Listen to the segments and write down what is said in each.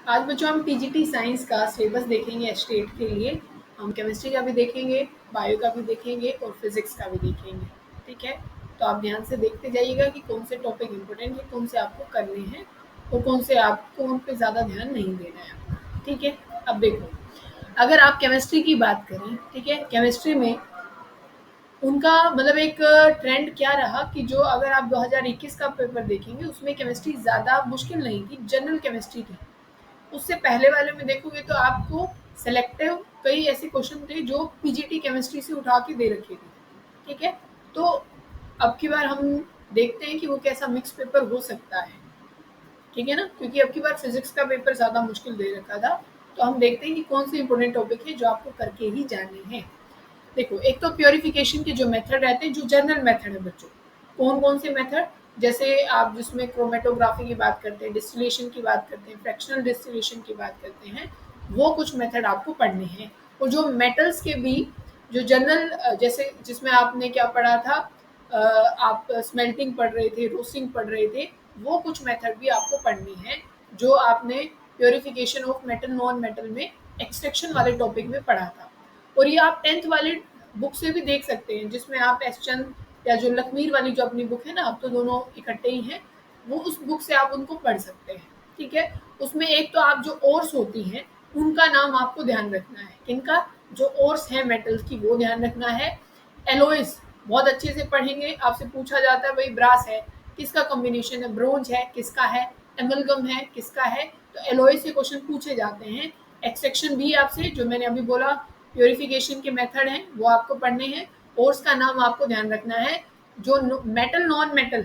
आज बच्चों हम टीजीटी साइंस का सिलेबस देखेंगे स्टेट के लिए। हम केमिस्ट्री का भी देखेंगे, बायो का भी देखेंगे और फिजिक्स का भी देखेंगे। ठीक है, तो आप ध्यान से देखते जाइएगा कि कौन से टॉपिक इम्पोर्टेंट है, कौन से आपको करने हैं और कौन से आपको उन पे ज़्यादा ध्यान नहीं देना है। ठीक है, अब देखो, अगर आप केमिस्ट्री की बात करें, ठीक है, केमिस्ट्री में उनका मतलब एक ट्रेंड क्या रहा कि जो अगर आप 2021 का पेपर देखेंगे उसमें केमिस्ट्री ज़्यादा मुश्किल नहीं थी, जनरल केमिस्ट्री थी। उससे पहले वाले में देखोगे तो आपको सेलेक्टिव कई ऐसे क्वेश्चन थे जो पीजीटी केमिस्ट्री से उठा के दे रखे थे। ठीक है, तो अब की बार हम देखते हैं कि वो कैसा मिक्स पेपर हो सकता है। ठीक है ना, क्योंकि अब की बार फिजिक्स का पेपर ज़्यादा मुश्किल दे रखा था। तो हम देखते हैं कि कौन से इंपॉर्टेंट टॉपिक है जो आपको करके ही जाने हैं। देखो, एक तो प्योरिफिकेशन के जो मेथड रहते हैं, जो जनरल मेथड है बच्चों, कौन कौन से मेथड, जैसे आप जिसमें क्रोमेटोग्राफी की बात करते हैं, डिस्टिलेशन की बात करते हैं, फ्रैक्शनल डिस्टिलेशन की बात करते हैं, वो कुछ मेथड आपको पढ़ने हैं। और जो मेटल्स के भी जो जनरल, जैसे जिसमें आपने क्या पढ़ा था, आप स्मेल्टिंग पढ़ रहे थे, रोस्टिंग पढ़ रहे थे, वो कुछ मेथड भी आपको पढ़ने हैं जो आपने purification of metal non metal में एक्सट्रैक्शन वाले टॉपिक में पढ़ा था। और ये आप 10th वाले बुक से भी देख सकते हैं, जिसमें आप एस चंद या जो लखमीर वाली जो अपनी बुक है ना, अब तो दोनों इकट्ठे ही हैं, वो उस बुक से आप उनको पढ़ सकते हैं। ठीक है, उसमें एक तो आप जो ओर्स होती हैं उनका नाम आपको ध्यान रखना है, किनका, जो ओर्स है मेटल्स की वो ध्यान रखना है। एलोइस बहुत अच्छे से पढ़ेंगे, आपसे पूछा जाता है भाई ब्रास है किसका कॉम्बिनेशन है, ब्रोंज है किसका है, एमलगम है किसका है, तो एलोइस से क्वेश्चन पूछे जाते हैं। एक्सट्रैक्शन भी आपसे, जो मैंने अभी बोला प्योरिफिकेशन के मेथड हैं वो आपको पढ़ने हैं। ओर्स का नाम आपको ध्यान रखना है। जो मेटल नॉन मेटल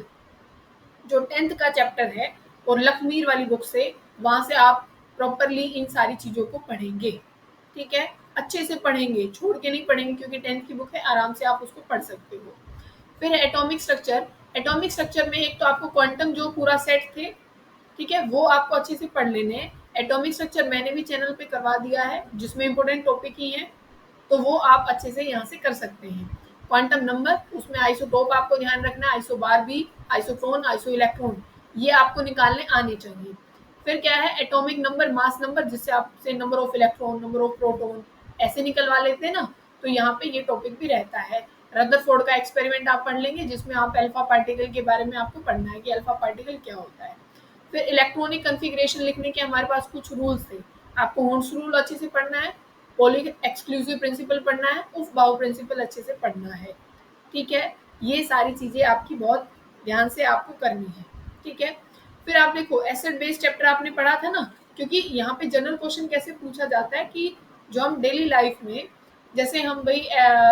जो 10th का चैप्टर है और लखमीर वाली बुक से, वहां से आप प्रॉपरली इन सारी चीजों को पढ़ेंगे। ठीक है, अच्छे से पढ़ेंगे, छोड़ के नहीं पढ़ेंगे, क्योंकि 10th की बुक है, आराम से आप उसको पढ़ सकते हो। फिर एटॉमिक स्ट्रक्चर। एटॉमिक स्ट्रक्चर में एक तो आपको क्वांटम जो पूरा सेट थे, ठीक है, वो आपको अच्छे से पढ़ लेने हैं। एटॉमिक स्ट्रक्चर मैंने भी चैनल पे करवा दिया है, जिसमें इंपॉर्टेंट टॉपिक ही है, तो वो आप अच्छे से यहाँ से कर सकते हैं। क्वांटम नंबर, उसमें आइसोटोप आपको ध्यान रखना है, आइसोबार भी, आइसोटोन, आइसो इलेक्ट्रॉन, ये आपको निकालने आने चाहिए। फिर क्या है, एटॉमिक नंबर, मास नंबर, जिससे आपसे number of electron, number of proton ऐसे निकलवा लेते हैं ना, तो यहाँ पे ये टॉपिक भी रहता है। रदरफोर्ड का एक्सपेरिमेंट आप पढ़ लेंगे, जिसमें आप अल्फा पार्टिकल के बारे में आपको पढ़ना है कि अल्फा पार्टिकल क्या होता है। फिर इलेक्ट्रॉनिक कन्फिग्रेशन लिखने के हमारे पास कुछ रूल्स थे, आपको होन्स रूल अच्छे से पढ़ना है, पॉली एक्सक्लूसिव प्रिंसिपल पढ़ना है, उफ बाउ प्रिंसिपल अच्छे से पढ़ना है। ठीक है, ये सारी चीजें आपकी बहुत ध्यान से आपको करनी है। ठीक है, फिर आप देखो एसिड बेस चैप्टर आपने पढ़ा था ना, क्योंकि यहाँ पे जनरल क्वेश्चन कैसे पूछा जाता है कि जो हम डेली लाइफ में, जैसे हम भाई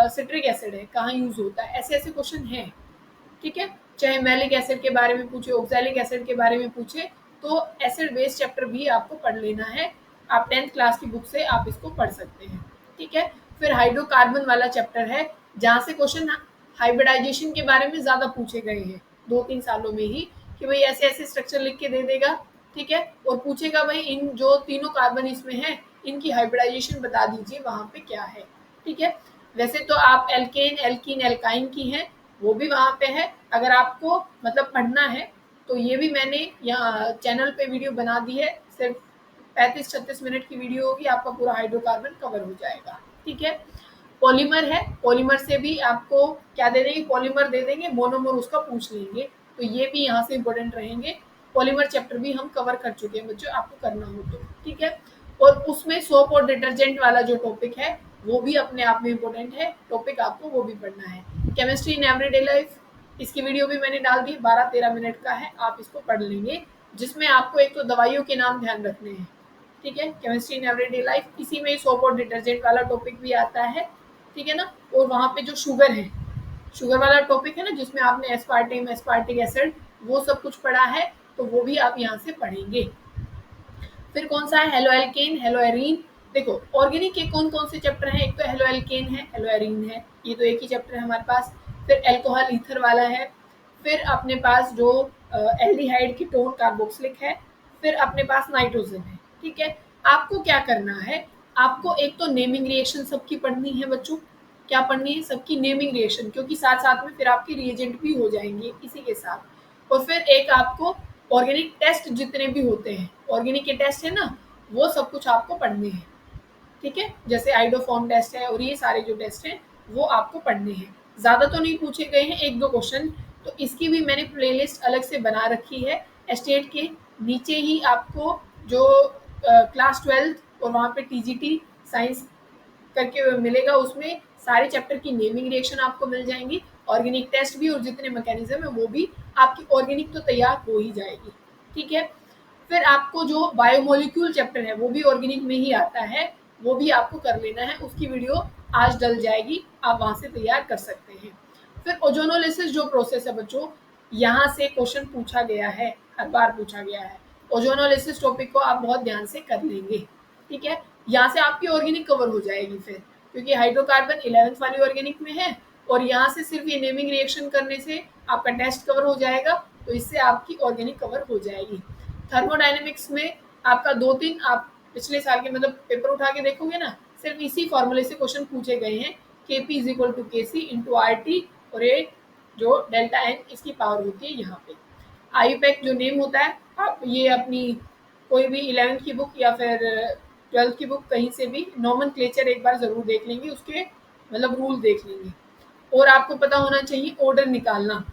सिट्रिक एसिड है कहाँ यूज होता है, ऐसे ऐसे क्वेश्चन हैं। ठीक है, चाहे मैलिक एसिड के बारे में पूछे, ऑक्सैलिक एसिड के बारे में पूछे, तो एसिड बेस चैप्टर भी आपको पढ़ लेना है। आप 10th क्लास की बुक से आप इसको पढ़ सकते हैं। ठीक है, फिर हाइड्रोकार्बन वाला चैप्टर है, जहाँ से क्वेश्चन हाइब्रिडाइजेशन के बारे में ज्यादा पूछे गए हैं 2-3 सालों में ही, कि भाई ऐसे ऐसे स्ट्रक्चर लिख के दे देगा। ठीक है, और पूछेगा भाई इन जो तीनों कार्बन इसमें है, इनकी हाइब्रिडाइजेशन बता दीजिए वहां पे क्या है। ठीक है, वैसे तो आप एल्केन, एल्कीन, एल्काइन की हैं, वो भी वहाँ पे है। अगर आपको मतलब पढ़ना है तो ये भी मैंने यहाँ चैनल पे वीडियो बना दी है, सिर्फ 35-36 मिनट की वीडियो होगी, आपका पूरा हाइड्रोकार्बन कवर हो जाएगा। ठीक है, पॉलीमर है, पॉलीमर से भी आपको क्या दे देंगे, पॉलीमर दे देंगे, मोनोमर उसका पूछ लेंगे, तो ये भी यहाँ से इंपॉर्टेंट रहेंगे। पॉलीमर चैप्टर भी हम कवर कर चुके हैं बच्चों, आपको करना हो तो। ठीक है, और उसमें सोप और डिटर्जेंट वाला जो टॉपिक है वो भी अपने आप में इम्पोर्टेंट है टॉपिक, आपको वो भी पढ़ना है। केमिस्ट्री इन एवरीडे लाइफ, इसकी वीडियो भी मैंने डाल दी, 12-13 मिनट का है, आप इसको पढ़ लेंगे, जिसमें आपको एक तो दवाइयों के नाम ध्यान रखने हैं। ठीक है, केमिस्ट्री इन एवरीडे लाइफ, इसी में सोप और डिटर्जेंट वाला टॉपिक भी आता है। ठीक है ना, और वहाँ पे जो शुगर है, शुगर वाला टॉपिक है ना, जिसमें आपने एस्पार्टेम, एस्पार्टिक एसिड, वो सब कुछ पढ़ा है, तो वो भी आप यहाँ से पढ़ेंगे। फिर कौन सा है, हेलो एल्केन, हेलो एरीन। देखो ऑर्गेनिक के कौन कौन से चैप्टर हैं, एक तो हेलो एल्केन है, हेलो एरीन है, ये तो एक ही चैप्टर है हमारे पास। फिर एल्कोहल ईथर वाला है। फिर अपने पास जो एल्डिहाइड कीटोन कार्बोक्सिलिक है। फिर अपने पास नाइट्रोजन है। ठीक है, आपको क्या करना है, आपको एक तो नेमिंग रिएक्शन सबकी पढ़नी है बच्चों, क्या पढ़नी है, सबकी नेमिंग रिएक्शन, क्योंकि साथ साथ में फिर आपके रिएजेंट भी हो जाएंगे इसी के साथ। और फिर एक आपको ऑर्गेनिक टेस्ट जितने भी होते हैं, ऑर्गेनिक के टेस्ट है ना, वो सब कुछ आपको पढ़ने हैं। ठीक है, जैसे आइडोफॉर्म टेस्ट है और ये सारे जो टेस्ट हैं वो आपको पढ़ने हैं। ज़्यादा तो नहीं पूछे गए हैं, एक दो क्वेश्चन, तो इसकी भी मैंने प्लेलिस्ट अलग से बना रखी है। एस्टेट के नीचे ही आपको जो क्लास 12th और वहाँ पे टीजीटी साइंस करके मिलेगा, उसमें सारे चैप्टर की नेमिंग रिएक्शन आपको मिल जाएंगी, ऑर्गेनिक टेस्ट भी, और जितने मैकेनिज्म है वो भी। आपकी ऑर्गेनिक तो तैयार हो ही जाएगी। ठीक है, फिर आपको जो बायोमोलिक्यूल चैप्टर है वो भी ऑर्गेनिक में ही आता है, वो भी आपको कर लेना है। उसकी वीडियो आज डल जाएगी, आप वहां से तैयार कर सकते हैं। फिर ओजोनोलिसिस जो प्रोसेस है बच्चों, यहाँ से क्वेश्चन पूछा गया है, हर बार पूछा गया है। ओजोनोलिसिस टॉपिक को आप बहुत ध्यान से कर लेंगे। ठीक है, यहाँ से आपकी ऑर्गेनिक कवर हो जाएगी फिर, क्योंकि हाइड्रोकार्बन 11th वाली ऑर्गेनिक में है, और यहाँ से सिर्फ ये नेमिंग रिएक्शन करने से आपका टेस्ट कवर हो जाएगा, तो इससे आपकी ऑर्गेनिक कवर हो जाएगी। थर्मोडायनेमिक्स में आपका 2-3 आप पिछले साल के मतलब पेपर उठा के देखोगे ना, सिर्फ इसी फॉर्मूले से क्वेश्चन पूछे गए हैं। Kp इज इक्वल टू के सी इंटू आर टी, और ये जो डेल्टा एन इसकी पावर होती है यहाँ पे। आईपैक जो नेम होता है, आप ये अपनी कोई भी 11th की बुक या फिर 12th की बुक कहीं से भी नॉमेनक्लेचर एक बार जरूर देख लेंगे, उसके मतलब रूल देख लेंगे। और आपको पता होना चाहिए ऑर्डर निकालना,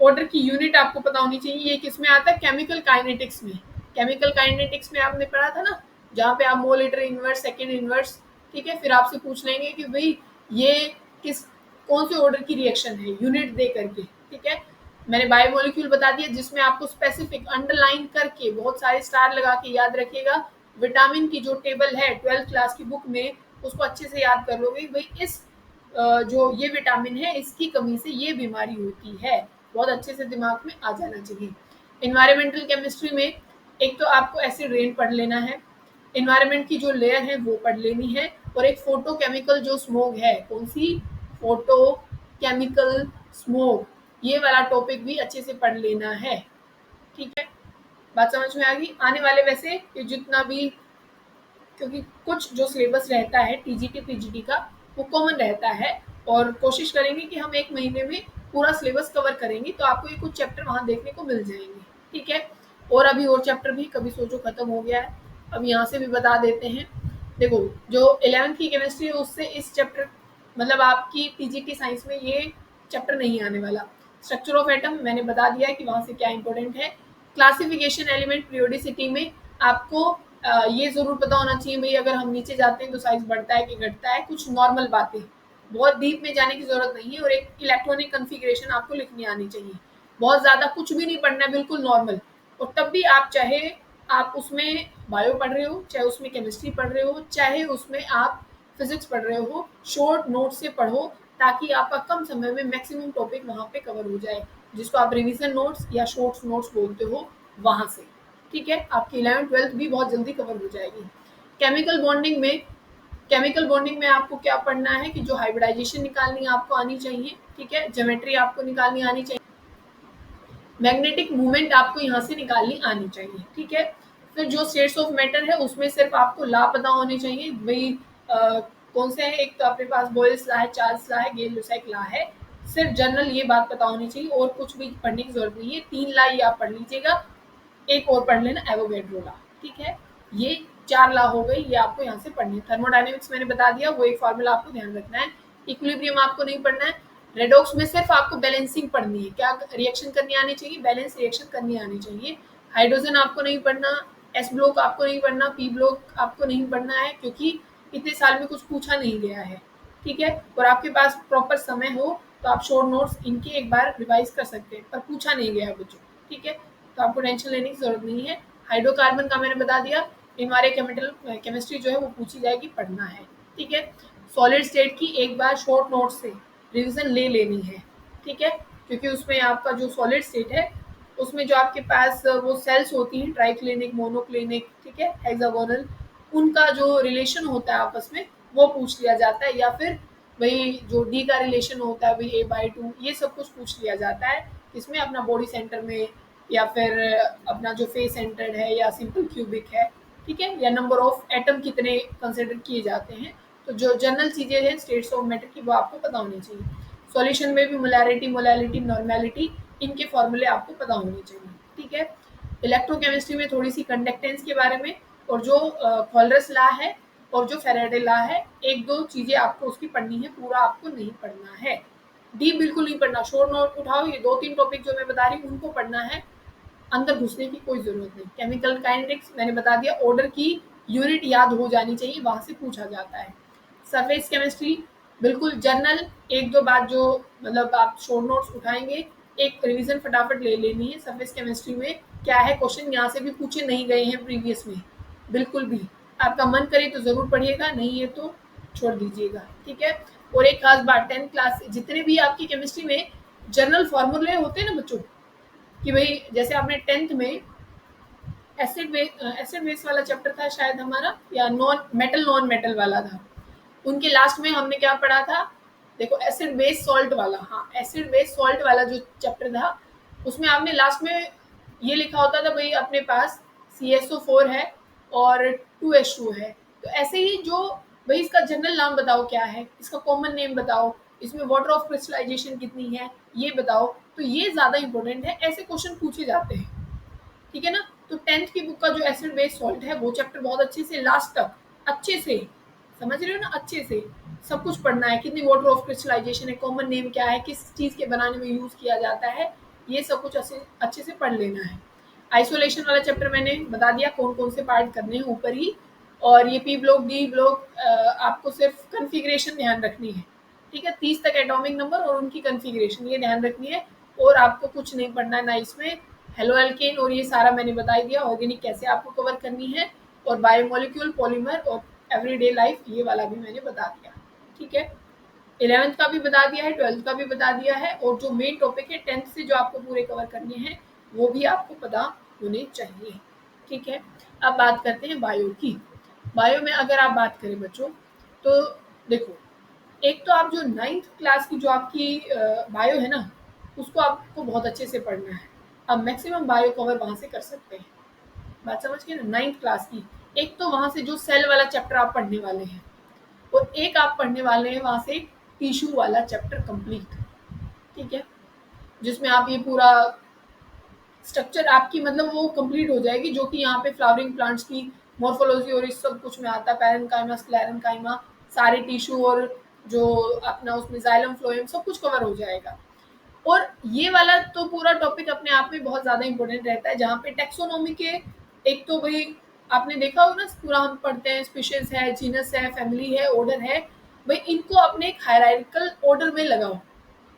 ऑर्डर की यूनिट आपको पता होनी चाहिए। ये किस में आता है? केमिकल काइनेटिक्स में। केमिकल काइनेटिक्स में आपने पढ़ा था ना, जहाँ पे आप मोलिटर इनवर्स, सेकेंड इनवर्स, ठीक है, फिर आपसे पूछ लेंगे कि भाई ये किस कौन से ऑर्डर की रिएक्शन है, यूनिट दे करके। ठीक है, मैंने बायोमोलिक्यूल बता दिया, जिसमें आपको स्पेसिफिक अंडरलाइन करके बहुत सारे स्टार लगा के याद रखिएगा। विटामिन की जो टेबल है 12th क्लास की बुक में, उसको अच्छे से याद कर लोगे भाई, इस जो ये विटामिन है इसकी कमी से ये बीमारी होती है, बहुत अच्छे से दिमाग में आ जाना चाहिए। इन्वायरमेंटल केमिस्ट्री में एक तो आपको एसिड रेन पढ़ लेना है, इन्वायरमेंट की जो लेयर है वो पढ़ लेनी है, और एक फोटो केमिकल जो स्मोक है, कौन सी? फोटो केमिकल स्मोक, ये वाला टॉपिक भी अच्छे से पढ़ लेना है। ठीक है, बात समझ में आ गई? आने वाले वैसे ये जितना भी, क्योंकि कुछ जो सिलेबस रहता है टीजीटी पीजीटी का वो कॉमन रहता है, और कोशिश करेंगे कि हम एक महीने में पूरा सिलेबस कवर करेंगे, तो आपको ये कुछ चैप्टर वहाँ देखने को मिल जाएंगे। ठीक है, और अभी और चैप्टर भी कभी सोचो खत्म हो गया है, अब यहाँ से भी बता देते हैं। देखो, जो 11th की केमिस्ट्री है उससे इस चैप्टर मतलब आपकी टीजीटी साइंस में ये चैप्टर नहीं आने वाला। स्ट्रक्चर ऑफ एटम मैंने बता दिया है कि वहाँ से क्या इंपॉर्टेंट है। क्लासिफिकेशन एलिमेंट पीरियोडिसिटी में आपको ये ज़रूर पता होना चाहिए भाई, अगर हम नीचे जाते हैं तो साइज बढ़ता है कि घटता है, कुछ नॉर्मल बातें, बहुत डीप में जाने की ज़रूरत नहीं है। और एक इलेक्ट्रॉनिक कन्फिग्रेशन आपको लिखनी आनी चाहिए, बहुत ज़्यादा कुछ भी नहीं पढ़ना है, बिल्कुल नॉर्मल। और तब भी आप चाहे आप उसमें बायो पढ़ रहे हो, चाहे उसमें केमिस्ट्री पढ़ रहे हो, चाहे उसमें आप फिजिक्स पढ़ रहे हो, शॉर्ट नोट से पढ़ो, ताकि आपका कम समय में मैक्सिमम टॉपिक वहाँ पे कवर हो जाए, जिसको आप रिवीजन नोट्स या शॉर्ट नोट्स बोलते हो, वहाँ से। ठीक है, आपकी 11th 12th भी बहुत जल्दी कवर हो जाएगी। केमिकल बॉन्डिंग में, केमिकल बॉन्डिंग में आपको क्या पढ़ना है कि जो हाइब्रिडाइजेशन निकालनी आपको आनी चाहिए। ठीक है, ज्योमेट्री आपको निकालनी आनी चाहिए, मैग्नेटिक मूवमेंट आपको यहाँ से निकालनी आनी चाहिए। ठीक है, फिर जो स्टेट्स ऑफ मैटर है उसमें सिर्फ आपको ला पता होने चाहिए भाई, कौन से है, एक तो आपके पास बॉयल्स ला है, चार्ल्स ला है, गेल लुसाइक ला है। सिर्फ जनरल ये बात पता होनी चाहिए, और कुछ भी पढ़ने की जरूरत नहीं है। 3 ला ये आप पढ़ लीजिएगा, एक और पढ़ लेना एवोगैड्रो लॉ। ठीक है, ये 4 लॉ हो गई, ये आपको यहाँ से पढ़नी है। थर्मोडायनेमिक्स मैंने बता दिया, वो एक फार्मूला आपको ध्यान रखना है। इक्विलिब्रियम आपको नहीं पढ़ना है। रेडॉक्स में सिर्फ आपको बैलेंसिंग पढ़नी है, क्या रिएक्शन करनी आनी चाहिए? बैलेंस रिएक्शन करनी आनी चाहिए। हाइड्रोजन आपको नहीं पढ़ना, एस ब्लॉक आपको नहीं पढ़ना, पी ब्लॉक आपको नहीं पढ़ना है, क्योंकि इतने साल में कुछ पूछा नहीं गया है। ठीक है, और आपके पास प्रॉपर समय हो तो आप शॉर्ट नोट्स इनके एक बार रिवाइज कर सकते हैं, पर पूछा नहीं गया है बच्चों। ठीक है, तो आपको टेंशन लेने की जरूरत नहीं है। हाइड्रोकार्बन का मैंने बता दिया, हमारे केमिस्ट्री जो है वो पूछी जाएगी, पढ़ना है। ठीक है, सॉलिड स्टेट की एक बार शॉर्ट नोट से रिवीजन ले लेनी है। ठीक है, क्योंकि उसमें आपका जो सॉलिड स्टेट है उसमें जो आपके पास वो सेल्स होती हैं, ट्राइक्लिनिक, मोनोक्लिनिक, ठीक है, हेक्सागोनल, उनका जो रिलेशन होता है आपस में वो पूछ लिया जाता है, या फिर वही जो डी का रिलेशन होता है, वही A/2, ये सब कुछ पूछ लिया जाता है। इसमें अपना बॉडी सेंटर में, या फिर अपना जो फेस सेंटर्ड है, या सिंपल क्यूबिक है, ठीक है, या नंबर ऑफ एटम कितने कंसिडर किए जाते हैं। तो जो जनरल चीज़ें हैं स्टेट्स ऑफ मैटर की, वो आपको पता होनी चाहिए। सॉल्यूशन में भी मोलैरिटी, मोलैलिटी, नॉर्मेलिटी, इनके फॉर्मूले आपको पता होने चाहिए। ठीक है, इलेक्ट्रोकेमिस्ट्री में थोड़ी सी कंडक्टेंस के बारे में, और जो कॉलरस लॉ है और जो फेराडे लॉ है, एक दो चीजें आपको उसकी पढ़नी है, पूरा आपको नहीं पढ़ना है। डीप बिल्कुल नहीं पढ़ना, शोर नोट उठाओ, ये दो तीन टॉपिक जो मैं बता रही हूँ उनको पढ़ना है, अंदर घुसने की कोई जरूरत नहीं। केमिकल काइनेटिक्स मैंने बता दिया, ऑर्डर की यूनिट याद हो जानी चाहिए, वहां से पूछा जाता है। सरफेस केमिस्ट्री बिल्कुल जर्नल, एक दो बात जो मतलब आप शॉर्ट नोट्स उठाएंगे, एक रिवीजन फटाफट ले लेनी है। सरफेस केमिस्ट्री में क्या है, क्वेश्चन यहाँ से भी पूछे नहीं गए हैं प्रीवियस में, बिल्कुल भी। आपका मन करे तो जरूर पढ़िएगा, नहीं है तो छोड़ दीजिएगा, ठीक है। और एक खास बात, 10th क्लास जितने भी आपकी केमिस्ट्री में जनरल फॉर्मूले होते हैं ना बच्चों, कि भाई जैसे आपने 10th में एसिड बेस वाला चैप्टर था शायद हमारा, या नॉन मेटल वाला था, उनके लास्ट में हमने क्या पढ़ा था, देखो एसिड बेस सॉल्ट वाला, हाँ एसिड बेस सॉल्ट वाला जो चैप्टर था, उसमें आपने लास्ट में ये लिखा होता था भाई अपने पास CSO4 है और 2H2 है। तो ऐसे ही जो भाई इसका जनरल नाम बताओ क्या है, इसका कॉमन नेम बताओ, इसमें वाटर ऑफ क्रिस्टलाइजेशन कितनी है ये बताओ, तो ये ज्यादा इंपॉर्टेंट है, ऐसे क्वेश्चन पूछे जाते हैं, ठीक है ना। तो 10th की बुक का जो एसिड बेस सॉल्ट है वो चैप्टर बहुत अच्छे से लास्ट तक अच्छे से समझ रहे हो ना, अच्छे से सब कुछ पढ़ना है, कितनी वाटर ऑफ क्रिस्टलाइजेशन है, कॉमन नेम क्या है, किस चीज के बनाने में यूज किया जाता है, ये सब कुछ अच्छे से पढ़ लेना है। आइसोलेशन वाला चैप्टर मैंने बता दिया कौन कौन से पार्ट करने हैं ऊपर ही। और ये पी ब्लॉक डी ब्लॉक आपको सिर्फ कन्फिग्रेशन ध्यान रखनी है, ठीक है। 30 तक एटॉमिक नंबर और उनकी कन्फिग्रेशन ये ध्यान रखनी है, और आपको कुछ नहीं पढ़ना है ना इसमें। हेलो एल्केन और ये सारा मैंने बता ही दिया, ऑर्गेनिक कैसे आपको कवर करनी है, और बायोमोलिक्यूल पॉलीमर और एवरीडे लाइफ ये वाला भी मैंने बता दिया, ठीक है। 11th का भी बता दिया है, 12th का भी बता दिया है, और जो मेन टॉपिक है 10th से जो आपको पूरे कवर करने हैं वो भी आपको पता होने चाहिए, ठीक है। अब बात करते हैं बायो की। बायो में अगर आप बात करें बच्चों, तो देखो, एक तो आप जो 9th क्लास की जो आपकी बायो है ना, उसको आपको बहुत अच्छे से पढ़ना है। अब मैक्सिमम बायो कवर वहां से कर सकते हैं, बात समझ गए ना। 9th क्लास की एक तो वहां से जो सेल वाला चैप्टर आप पढ़ने वाले हैं, और एक आप पढ़ने वाले हैं वहां से टिश्यू वाला चैप्टर कंप्लीट, ठीक है, जिसमें आप ये पूरा स्ट्रक्चर आपकी मतलब वो कंप्लीट हो जाएगी, जो कि यहाँ पे फ्लावरिंग प्लांट्स की मॉर्फोलॉजी और इस सब कुछ में आता है, पैरेन्काइमा स्क्लेरेन्काइमा सारे टिश्यू, और जो अपना उसमें जाइलम फ्लोएम सब कुछ कवर हो जाएगा। और ये वाला तो पूरा टॉपिक अपने आप में बहुत ज्यादा इंपॉर्टेंट रहता है, जहाँ पे टेक्सोनॉमी के एक तो भाई आपने देखा होगा ना, पूरा हम पढ़ते हैं स्पीशीज है, जीनस है, फैमिली है, ऑर्डर है, भाई इनको अपने एक हायरार्किकल ऑर्डर में लगाओ,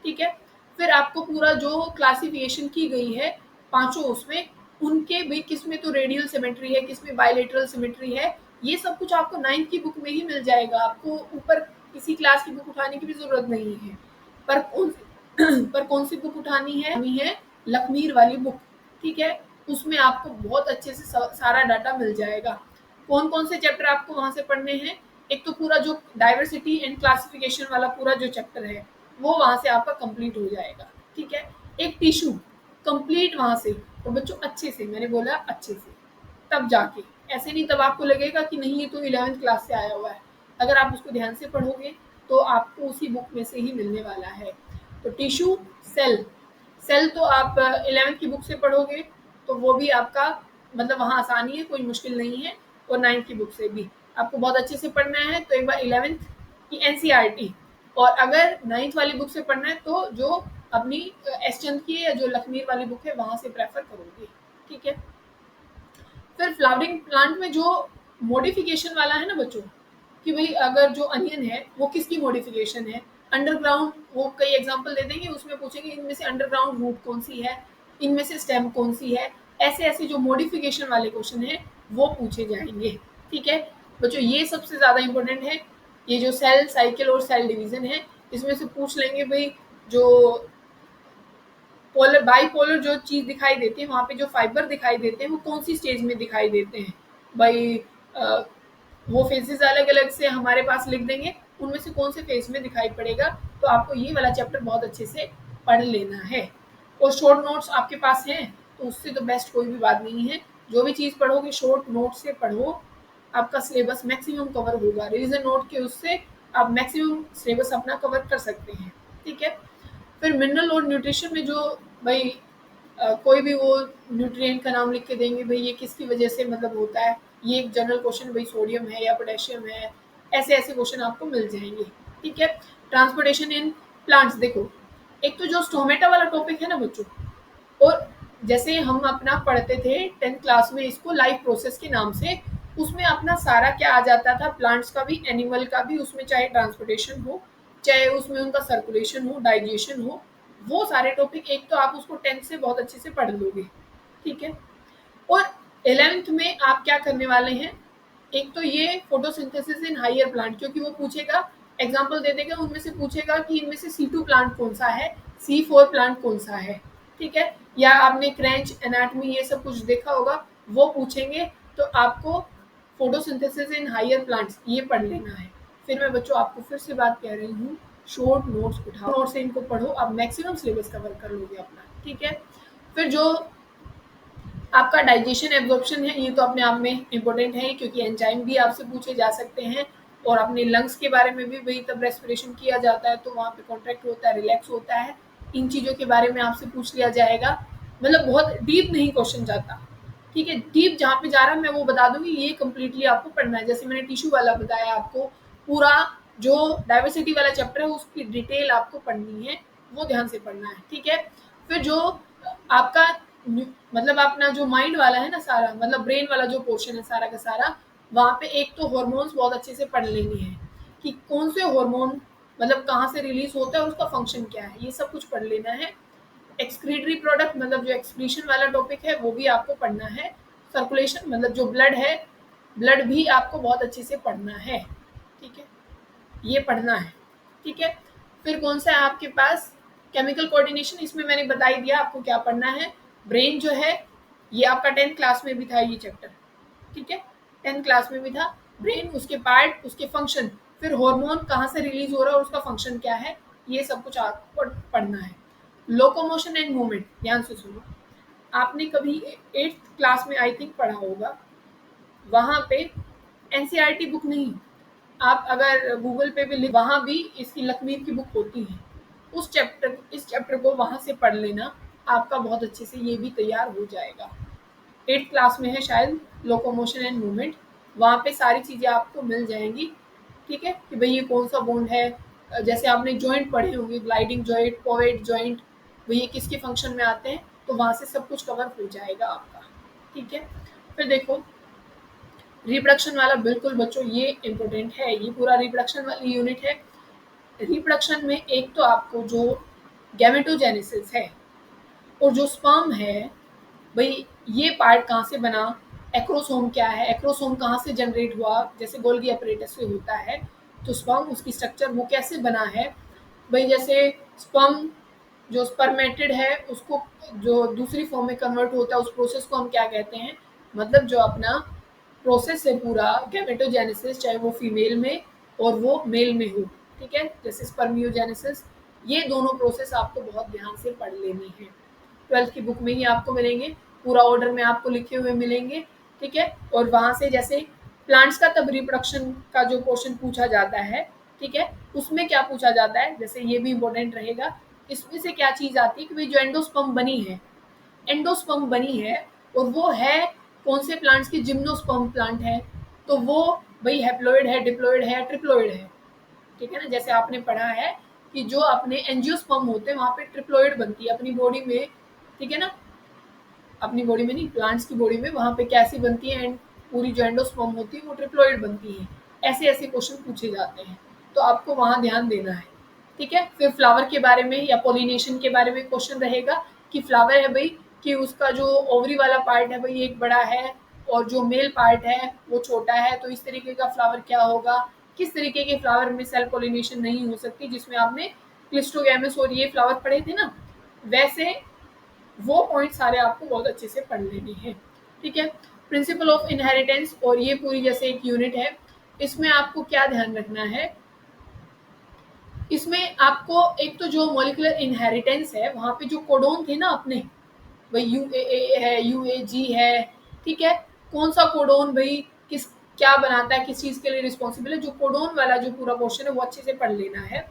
ठीक है। फिर आपको पूरा जो क्लासिफिकेशन की गई है पांचों उसमें, उनके भी किस में तो रेडियल सिमेट्री है, किस में बायलेटरल सिमेट्री है, ये सब कुछ आपको 9th की बुक में ही मिल जाएगा, आपको ऊपर किसी क्लास की बुक उठाने की भी जरूरत नहीं है। पर पर कौन सी बुक उठानी है लखमीर वाली बुक, ठीक है। उसमें आपको बहुत अच्छे से सारा डाटा मिल जाएगा। कौन कौन से चैप्टर आपको वहां से पढ़ने हैं, एक तो पूरा जो डाइवर्सिटी एंड क्लासिफिकेशन वाला पूरा जो चैप्टर है वो वहां से आपका कंप्लीट हो जाएगा, ठीक है। एक टिश्यू कंप्लीट वहां से, और बच्चों अच्छे से, मैंने बोला अच्छे से, तब जाके, ऐसे नहीं तब आपको लगेगा कि नहीं ये तो 11th क्लास से आया हुआ है। अगर आप उसको ध्यान से पढ़ोगे तो आपको उसी बुक में से ही मिलने वाला है। तो टिश्यू, सेल, सेल तो आप 11th की बुक से पढ़ोगे तो वो भी आपका मतलब वहाँ आसानी है, कोई मुश्किल नहीं है। और 9th की बुक से भी आपको बहुत अच्छे से पढ़ना है, तो एक बार 11th की NCERT, और अगर 9th वाली बुक से पढ़ना है तो जो अपनी एस चंद की या जो लखमीर वाली बुक है वहां से प्रेफर करोगे, ठीक है। फिर फ्लावरिंग प्लांट में जो मॉडिफिकेशन वाला है ना बच्चों, कि भाई अगर जो अनियन है वो किसकी मॉडिफिकेशन है, अंडरग्राउंड, वो कई एग्जांपल दे देंगे, उसमें पूछेंगे इनमें से अंडरग्राउंड रूट कौन सी है, इनमें से स्टेम कौन सी है, ऐसे ऐसे जो मॉडिफिकेशन वाले क्वेश्चन है वो पूछे जाएंगे, ठीक है। बच्चों ये सबसे ज्यादा इंपॉर्टेंट है, ये जो सेल साइकिल और सेल डिवीजन है, इसमें से पूछ लेंगे भाई जो पोलर बाईपोलर जो चीज दिखाई देती है, वहां पे जो फाइबर दिखाई देते हैं वो कौन सी स्टेज में दिखाई देते हैं भाई, वो फेजेस अलग अलग से हमारे पास लिख देंगे, उनमें से कौन से फेज में दिखाई पड़ेगा। तो आपको ये वाला चैप्टर बहुत अच्छे से पढ़ लेना है, और शॉर्ट नोट्स आपके पास हैं तो उससे तो बेस्ट कोई भी बात नहीं है। जो भी चीज पढ़ोगे शॉर्ट नोट से पढ़ो, आपका सिलेबस मैक्सिमम कवर होगा, रिविजन नोट के उससे आप मैक्सिमम सिलेबस अपना कवर कर सकते हैं, ठीक है। फिर मिनरल और न्यूट्रिशन में जो भाई कोई भी वो न्यूट्रिएंट का नाम लिख के देंगे भाई ये किसकी वजह से मतलब होता है, ये एक जनरल क्वेश्चन भाई सोडियम है या पोटेशियम है, ऐसे ऐसे क्वेश्चन आपको मिल जाएंगे। ठीक है। ट्रांसपोर्टेशन इन प्लांट्स, देखो एक तो जो स्टोमेटा वाला टॉपिक है ना बच्चों, और जैसे हम अपना पढ़ते थे 10th क्लास में इसको लाइफ प्रोसेस के नाम से, उसमें अपना सारा क्या आ जाता था, प्लांट्स का भी एनिमल का भी, उसमें चाहे ट्रांसपोर्टेशन हो, चाहे उसमें उनका सर्कुलेशन हो, डाइजेशन हो, वो सारे टॉपिक एक तो आप उसको 10th से बहुत अच्छे से पढ़ लोगे। ठीक है। और 11th में आप क्या करने वाले हैं, एक तो ये फोटोसिंथेसिस इन हायर प्लांट, क्योंकि वो पूछेगा, एग्जांपल दे देगा, उनमें से पूछेगा कि इनमें से C2 प्लांट कौन सा है, C4 प्लांट कौन सा है। ठीक है। या आपने क्रेंच एनाटमी ये सब कुछ देखा होगा, वो पूछेंगे, तो आपको फोटोसिंथेसिस इन हायर प्लांट्स ये पढ़ लेना है। फिर मैं बच्चों आपको फिर से बात कह रही हूँ, शॉर्ट नोट्स उठाओ, नोट से इनको पढ़ो, आप मैक्सिमम सिलेबस कवर कर लोगे अपना। ठीक है। फिर जो आपका डाइजेशन एब्जॉर्प्शन है, ये तो अपने आप में इम्पोर्टेंट है, क्योंकि एंजाइम भी आपसे पूछे जा सकते हैं, और अपने लंग्स के बारे में भी वही तब रेस्पिरेशन किया जाता है तो वहाँ पे कॉन्ट्रैक्ट होता है, रिलैक्स होता है, इन चीज़ों के बारे में आपसे पूछ लिया जाएगा। मतलब बहुत डीप नहीं क्वेश्चन जाता। ठीक है। डीप जहाँ पे जा रहा है मैं वो बता दूंगी, ये कम्प्लीटली आपको पढ़ना है। जैसे मैंने टिश्यू वाला बताया आपको, पूरा जो डाइवर्सिटी वाला चैप्टर है उसकी डिटेल आपको पढ़नी है, वो ध्यान से पढ़ना है। ठीक है। फिर जो आपका मतलब अपना जो माइंड वाला है ना सारा, मतलब ब्रेन वाला जो पोर्शन है सारा का सारा, वहाँ पे एक तो हॉर्मोन्स बहुत अच्छे से पढ़ लेनी है, कि कौन से हार्मोन मतलब कहाँ से रिलीज होता है और उसका फंक्शन क्या है, ये सब कुछ पढ़ लेना है। एक्सक्रीटरी प्रोडक्ट मतलब जो एक्सक्रीशन वाला टॉपिक है वो भी आपको पढ़ना है। सर्कुलेशन मतलब जो ब्लड है, ब्लड भी आपको बहुत अच्छे से पढ़ना है। ठीक है। ये पढ़ना है। ठीक है। फिर कौन सा है आपके पास, केमिकल कोऑर्डिनेशन, इसमें मैंने बता ही दिया आपको क्या पढ़ना है। ब्रेन जो है, ये आपका 10th क्लास में भी था ये चैप्टर। ठीक है। 10th क्लास में भी था ब्रेन, उसके पार्ट, उसके फंक्शन, फिर हार्मोन कहाँ से रिलीज हो रहा है और उसका फंक्शन क्या है, ये सब कुछ आपको पढ़ना है। लोकोमोशन एंड मूवमेंट, ध्यान से सुनो, आपने कभी 8th क्लास में आई थिंक पढ़ा होगा, वहाँ पे एनसीईआरटी बुक नहीं, आप अगर गूगल पे भी वहाँ भी इसकी लकीर की बुक होती है, उस चैप्टर इस चैप्टर को वहाँ से पढ़ लेना, आपका बहुत अच्छे से ये भी तैयार हो जाएगा। 8th क्लास में है शायद लोकोमोशन एंड मूवमेंट, वहाँ पे सारी चीज़ें आपको मिल जाएंगी। ठीक है। कि भाई ये कौन सा बोन्ड है, जैसे आपने जॉइंट पढ़े होंगे, ग्लाइडिंग जॉइंट, पोवेट जॉइंट, भाई ये किसके फंक्शन में आते हैं, तो वहाँ से सब कुछ कवर हो जाएगा आपका। ठीक है। फिर देखो रिप्रोडक्शन वाला, बिल्कुल बच्चों ये इम्पोर्टेंट है, ये पूरा रिप्रोडक्शन वाली यूनिट है। रिप्रोडक्शन में एक तो आपको जो गैमेटोजेनेसिस है और जो स्पर्म है, भाई ये पार्ट कहाँ से बना, एक्रोसोम क्या है, एक्रोसोम कहाँ से जनरेट हुआ, जैसे गोल्गी अपरेटस से होता है, तो स्पर्म उसकी स्ट्रक्चर वो कैसे बना है। भाई जैसे स्पर्म जो स्पर्मेटेड है उसको जो दूसरी फॉर्म में कन्वर्ट होता है, उस प्रोसेस को हम क्या कहते हैं, मतलब जो अपना प्रोसेस है पूरा गैमेटोजेनेसिस, चाहे वो फीमेल में और वो मेल में हो। ठीक है। जैसे स्पर्मियोजेनेसिस, ये दोनों प्रोसेस आपको बहुत ध्यान से पढ़ लेनी है। 12th की बुक में ही आपको मिलेंगे, पूरा ऑर्डर में आपको लिखे हुए मिलेंगे। ठीक है। और वहाँ से जैसे प्लांट्स का तब रिप्रोडक्शन का जो क्वेश्चन पूछा जाता है, ठीक है, उसमें क्या पूछा जाता है, जैसे ये भी इम्पोर्टेंट रहेगा, इसमें से क्या चीज़ आती है कि भाई जो एंडोस्पर्म बनी है, एंडोस्पर्म बनी है, और वो है कौन से प्लांट्स की, जिम्नोस्पर्म प्लांट है, तो वो भाई हैप्लॉइड है, डिप्लॉइड है, ट्रिप्लॉइड है। ठीक है ना। जैसे आपने पढ़ा है कि जो अपने एंजियोस्पर्म होते हैं वहाँ पे ट्रिप्लॉइड बनती है अपनी बॉडी में। ठीक है ना। अपनी बॉडी में नहीं, प्लांट्स की बॉडी में वहाँ पे कैसी बनती है, एंड पूरी जो एंडोस्पर्म होती है वो ट्रिप्लॉइड बनती है। ऐसे ऐसे क्वेश्चन पूछे जाते हैं, तो आपको वहाँ ध्यान देना है। ठीक है। फिर फ्लावर के बारे में या पोलिनेशन के बारे में क्वेश्चन रहेगा कि फ्लावर है भाई, कि उसका जो ओवरी वाला पार्ट है भाई एक बड़ा है और जो मेल पार्ट है वो छोटा है, तो इस तरीके का फ्लावर क्या होगा, किस तरीके के फ्लावर में सेल्फ पोलिनेशन नहीं हो सकती, जिसमें आपने क्लिस्टोगैमस और ये फ्लावर पढ़े थे ना, वैसे वो पॉइंट सारे आपको बहुत अच्छे से पढ़ लेने हैं। ठीक है। प्रिंसिपल ऑफ इनहेरिटेंस, और ये पूरी जैसे एक यूनिट है, इसमें आपको क्या ध्यान रखना है, इसमें आपको एक तो जो मॉलिक्यूलर इनहेरिटेंस है वहाँ पे जो कोडोन थे ना अपने, भाई UAA है, UAG है। ठीक है। कौन सा कोडोन भाई किस क्या बनाता है, किस चीज़ के लिए रिस्पॉन्सिबल है, जो कोडोन वाला जो पूरा पोर्शन है वो अच्छे से पढ़ लेना है।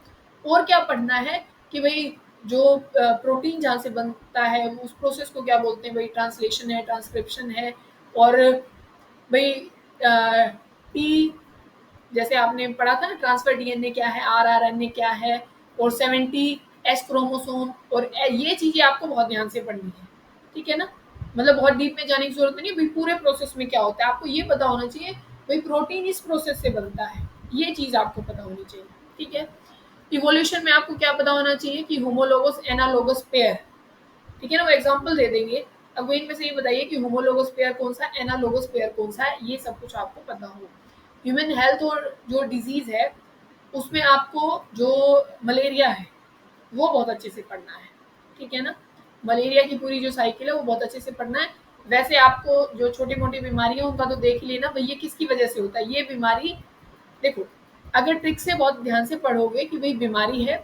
और क्या पढ़ना है कि भाई जो प्रोटीन जहाँ से बनता है उस प्रोसेस को क्या बोलते हैं, भाई ट्रांसलेशन है, ट्रांसक्रिप्शन है, और भाई टी, जैसे आपने पढ़ा था ना ट्रांसफर डीएनए क्या है, आरआरएनए क्या है, और 70 एस क्रोमोसोम, और ये चीजें आपको बहुत ध्यान से पढ़नी है, ठीक है ना। मतलब बहुत डीप में जाने की जरूरत नहीं, भाई पूरे प्रोसेस में क्या होता है आपको ये पता होना चाहिए, भाई प्रोटीन इस प्रोसेस से बनता है, ये चीज आपको पता होनी चाहिए, ठीक है। इवोल्यूशन में आपको क्या पता होना चाहिए कि होमोलोगस एनालोगस पेयर, ठीक है ना, वो एग्जांपल दे देंगे। अब वो इनमें से ये बताइए कि होमोलोगस पेयर कौन सा, एनालोगस पेयर कौन सा है, ये सब कुछ आपको पता हो। ह्यूमन हेल्थ और जो डिजीज है उसमें आपको जो मलेरिया है वो बहुत अच्छे से पढ़ना है, ठीक है ना। मलेरिया की पूरी जो साइकिल है वो बहुत अच्छे से पढ़ना है। वैसे आपको जो छोटी मोटी बीमारी है उनका तो देख ही लेना, भाई ये किसकी वजह से होता है ये बीमारी। देखो, अगर ट्रिक से बहुत ध्यान से पढ़ोगे कि भाई बीमारी है,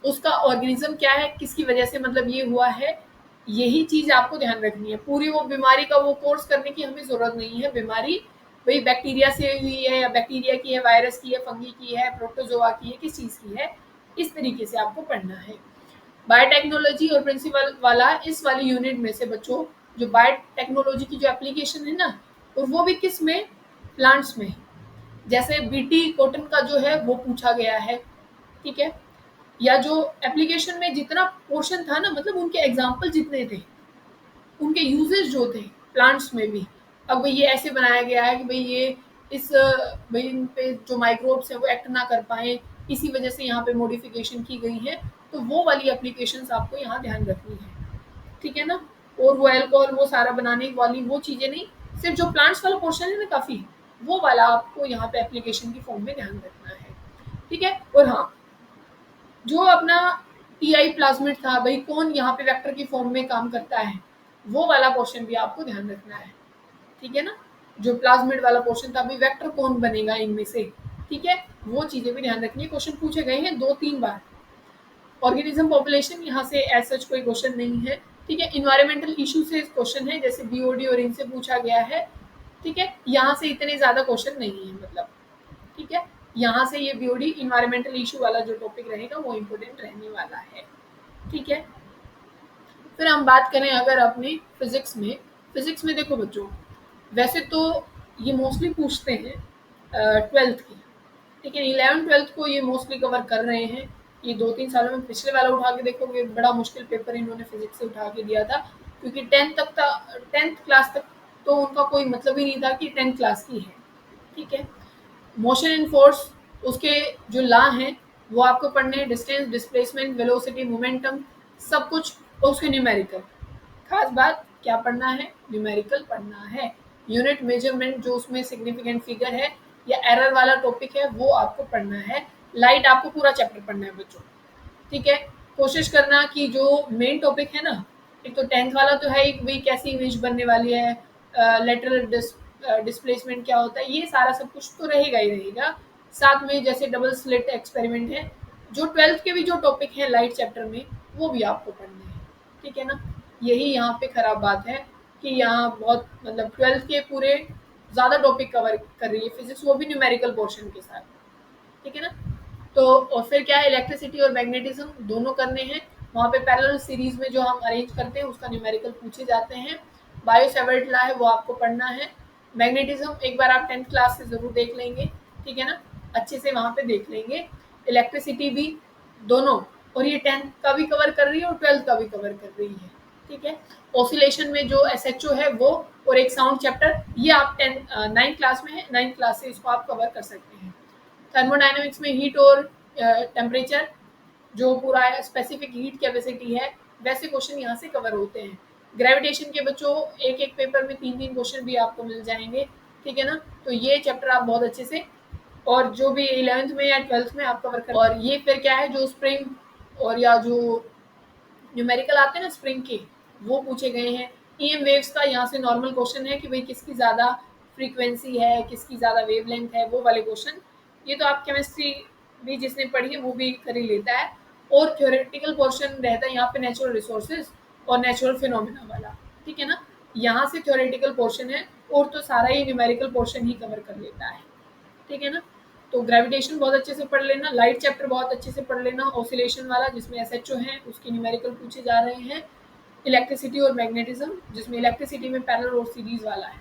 उसका ऑर्गेनिज्म क्या है, किसकी वजह से मतलब ये हुआ है, यही चीज आपको ध्यान रखनी है। पूरी वो बीमारी का वो कोर्स करने की हमें जरूरत नहीं है। बीमारी भाई बैक्टीरिया से हुई है या बैक्टीरिया की है, वायरस की है, फंगी की है, प्रोटोजोआ की है, किस चीज की है, इस तरीके से आपको पढ़ना है। बायोटेक्नोलॉजी और प्रिंसिपल वाला इस वाली यूनिट में से बच्चों, जो बायोटेक्नोलॉजी की जो एप्लीकेशन है ना, और वो भी किस में, प्लांट्स में। जैसे बीटी कॉटन का जो है वो पूछा गया है, ठीक है। या जो एप्लीकेशन में जितना पोर्शन था ना, मतलब उनके एग्जाम्पल जितने थे, उनके यूजेस जो थे प्लांट्स में भी, अब भाई ये ऐसे बनाया गया है कि भाई ये इस भाई इन पे जो माइक्रोब्स हैं वो एक्ट ना कर पाए, इसी वजह से यहाँ पे मॉडिफिकेशन की गई है। तो वो वाली एप्लीकेशंस आपको यहाँ ध्यान रखनी है, ठीक है ना। और वो अल्कोहल वो सारा बनाने वाली वो चीजें नहीं, सिर्फ जो प्लांट्स वाला पोर्शन है ना काफी, वो वाला आपको यहाँ पे एप्लीकेशन की फॉर्म में ध्यान रखना है, ठीक है। और हाँ, जो अपना टीआई प्लाज्मिड था, भाई कौन यहाँ पे वेक्टर की फॉर्म में काम करता है, वो वाला पोर्शन भी आपको ध्यान रखना है, ठीक है ना। जो प्लाज्मिड वाला पोर्शन था, भाई वेक्टर कौन बनेगा इनमें से, ठीक है। वो चीजें भी ध्यान रखनी है, क्वेश्चन पूछे गए हैं 2-3 बार। ऑर्गेनिज्म पॉपुलेशन यहाँ से एज सच कोई क्वेश्चन नहीं है, ठीक है। इन्वायरमेंटल इशू से क्वेश्चन है, जैसे बीओडी और इनसे पूछा गया है, ठीक है। यहाँ से इतने ज्यादा क्वेश्चन नहीं है, मतलब ठीक है। यहाँ से ये बीओडी इन्वायरमेंटल इशू वाला जो टॉपिक रहेगा वो इम्पोर्टेंट रहने वाला है, ठीक है। फिर हम बात करें अगर अपने फिजिक्स में, फिजिक्स में देखो बच्चों, वैसे तो ये मोस्टली पूछते हैं 12th की, ठीक है। 11th-12th को ये मोस्टली कवर कर रहे हैं। ये 2-3 सालों में पिछले वाला उठा के देखोगे, बड़ा मुश्किल पेपर इन्होंने फिजिक्स से उठा के दिया था, क्योंकि 10th तक था, 10th क्लास तक तो उनका कोई मतलब ही नहीं था कि 10th क्लास की है, ठीक है। मोशन एंड फोर्स, उसके जो लॉ हैं वो आपको पढ़ने हैं, डिस्टेंस, डिस्प्लेसमेंट, वेलोसिटी, मोमेंटम, सब कुछ, और उसके न्यूमेरिकल। खास बात क्या पढ़ना है, न्यूमेरिकल पढ़ना है। यूनिट मेजरमेंट जो उसमें सिग्निफिकेंट फिगर है या एरर वाला टॉपिक है वो आपको पढ़ना है। लाइट आपको पूरा चैप्टर पढ़ना है बच्चों, ठीक है। कोशिश करना कि जो मेन टॉपिक है ना, एक तो 10th वाला तो है ही, भाई कैसी इमेज बनने वाली है, लेटरल डिस्प्लेसमेंट क्या होता है, ये सारा सब कुछ तो रहेगा ही रहेगा। साथ में जैसे डबल स्लिट एक्सपेरिमेंट है, जो 12th के भी जो टॉपिक है लाइट चैप्टर में वो भी आपको पढ़ने हैं, ठीक है ना। यही यहाँ पे खराब बात है कि यहाँ बहुत मतलब 12th के पूरे ज़्यादा टॉपिक कवर कर रही है फिजिक्स, वो भी न्यूमेरिकल पोर्शन के साथ, ठीक है ना। तो और फिर क्या है, इलेक्ट्रिसिटी और मैग्नेटिज्म दोनों करने हैं। वहाँ पे पैरेलल सीरीज में जो हम अरेंज करते हैं उसका न्यूमेरिकल पूछे जाते हैं। बायो सेवर्ट लॉ है वो आपको पढ़ना है। मैग्नेटिज्म एक बार आप 10th क्लास से ज़रूर देख लेंगे, ठीक है ना, अच्छे से वहाँ पे देख लेंगे। इलेक्ट्रिसिटी भी दोनों, और ये 10th का भी कवर कर रही है और 12th का भी कवर कर रही है, ठीक है। ऑसिलेशन में जो एसएचओ है वो, और एक साउंड चैप्टर, ये आप 9th क्लास में है, 9th क्लास से इसको आप कवर कर सकते हैं। थर्मोडायनेमिक्स में हीट और टेम्परेचर, जो पूरा स्पेसिफिक हीट कैपेसिटी है, वैसे क्वेश्चन यहाँ से कवर होते हैं। ग्रेविटेशन के बच्चों एक एक पेपर में 3-3 क्वेश्चन भी आपको मिल जाएंगे, ठीक है ना। तो ये चैप्टर आप बहुत अच्छे से, और जो भी 11th में या 12th में आप कवर कर, और ये फिर क्या है, जो स्प्रिंग और या जो न्यूमेरिकल आते हैं ना स्प्रिंग के, वो पूछे गए हैं। ईएम वेव्स का यहाँ से नॉर्मल क्वेश्चन है कि भाई किसकी ज़्यादा फ्रीक्वेंसी है, किसकी ज़्यादा वेवलेंथ है, वो वाले क्वेश्चन। ये तो आप केमिस्ट्री भी जिसने पढ़ी है वो भी कर ही लेता है। और थ्योरेटिकल पोर्शन रहता है यहाँ पे नेचुरल रिसोर्सेज और नेचुरल फिनोमिना वाला, ठीक है ना। यहाँ से थ्योरेटिकल पोर्शन है, और तो सारा ही न्यूमेरिकल पोर्शन ही कवर कर लेता है, ठीक है ना। तो ग्रेविटेशन बहुत अच्छे से पढ़ लेना, लाइट चैप्टर बहुत अच्छे से पढ़ लेना, ऑसिलेशन वाला जिसमें एसएचओ है उसके न्यूमेरिकल पूछे जा रहे हैं। इलेक्ट्रिसिटी और मैग्नेटिज्म जिसमें इलेक्ट्रिसिटी में पैरेलल और सीरीज वाला है,